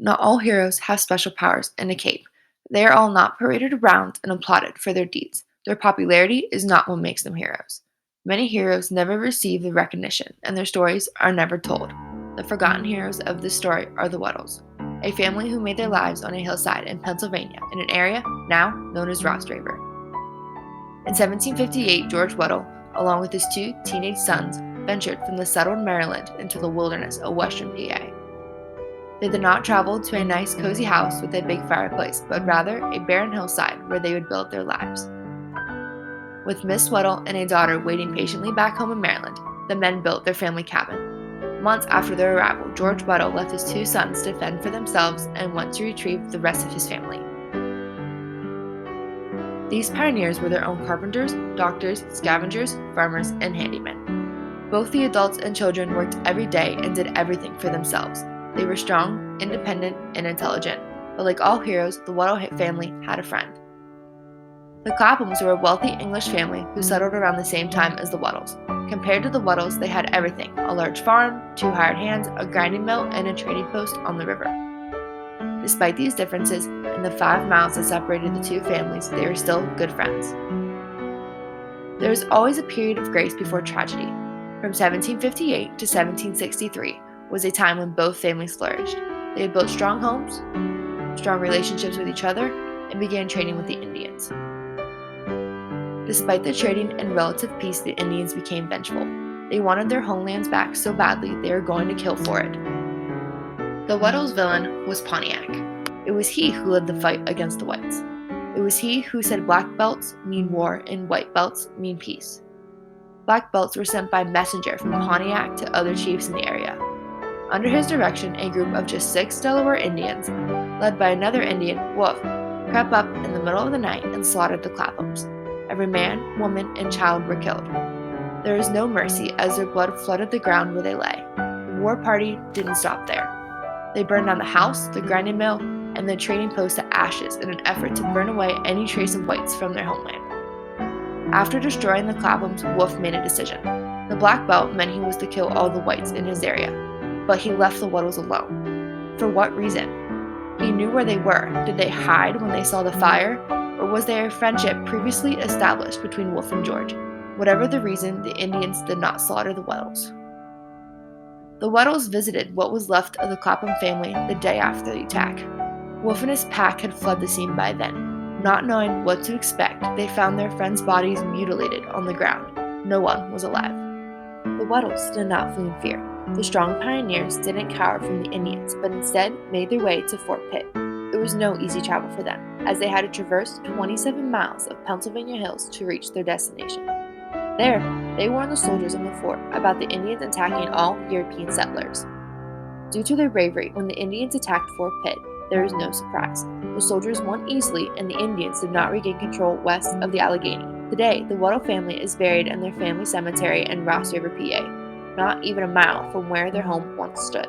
Not all heroes have special powers and a cape. They are all not paraded around and applauded for their deeds. Their popularity is not what makes them heroes. Many heroes never receive the recognition, and their stories are never told. The forgotten heroes of this story are the Wedells, a family who made their lives on a hillside in Pennsylvania in an area now known as Ross River. In 1758, George Weddell, along with his two teenage sons, ventured from the settled Maryland into the wilderness of western PA. They did not travel to a nice cozy house with a big fireplace, but rather a barren hillside where they would build their lives. With Miss Weddell and a daughter waiting patiently back home in Maryland, the men built their family cabin. Months after their arrival, George Weddell left his two sons to fend for themselves and went to retrieve the rest of his family. These pioneers were their own carpenters, doctors, scavengers, farmers, and handymen. Both the adults and children worked every day and did everything for themselves. They were strong, independent, and intelligent, but like all heroes, the Weddell family had a friend. The Claphams were a wealthy English family who settled around the same time as the Wedells. Compared to the Wedells, they had everything: a large farm, two hired hands, a grinding mill, and a trading post on the river. Despite these differences and the 5 miles that separated the two families, they were still good friends. There was always a period of grace before tragedy. From 1758 to 1763 was a time when both families flourished. They had built strong homes, strong relationships with each other, and began trading with the Indians. Despite the trading and relative peace, the Indians became vengeful. They wanted their homelands back so badly they were going to kill for it. The Weddell's villain was Pontiac. It was he who led the fight against the whites. It was he who said black belts mean war and white belts mean peace. Black belts were sent by messenger from Pontiac to other chiefs in the area. Under his direction, a group of just 6 Delaware Indians, led by another Indian, Wolf, crept up in the middle of the night and slaughtered the Claphams. Every man, woman, and child were killed. There was no mercy as their blood flooded the ground where they lay. The war party didn't stop there. They burned down the house, the grinding mill, and the trading post to ashes in an effort to burn away any trace of whites from their homeland. After destroying the Claphams, Wolf made a decision. The black belt meant he was to kill all the whites in his area, but he left the Weddles alone. For what reason? He knew where they were. Did they hide when they saw the fire? Or was there a friendship previously established between Wolf and George? Whatever the reason, the Indians did not slaughter the Weddles. The Weddles visited what was left of the Clapham family the day after the attack. Wolf and his pack had fled the scene by then. Not knowing what to expect, they found their friends' bodies mutilated on the ground. No one was alive. The Weddles did not flee in fear. The strong pioneers didn't cower from the Indians, but instead made their way to Fort Pitt. It was no easy travel for them, as they had to traverse 27 miles of Pennsylvania hills to reach their destination. There, they warned the soldiers in the fort about the Indians attacking all European settlers. Due to their bravery, when the Indians attacked Fort Pitt, there was no surprise. The soldiers won easily, and the Indians did not regain control west of the Allegheny. Today, the Weddell family is buried in their family cemetery in Ross River, PA, not even a mile from where their home once stood.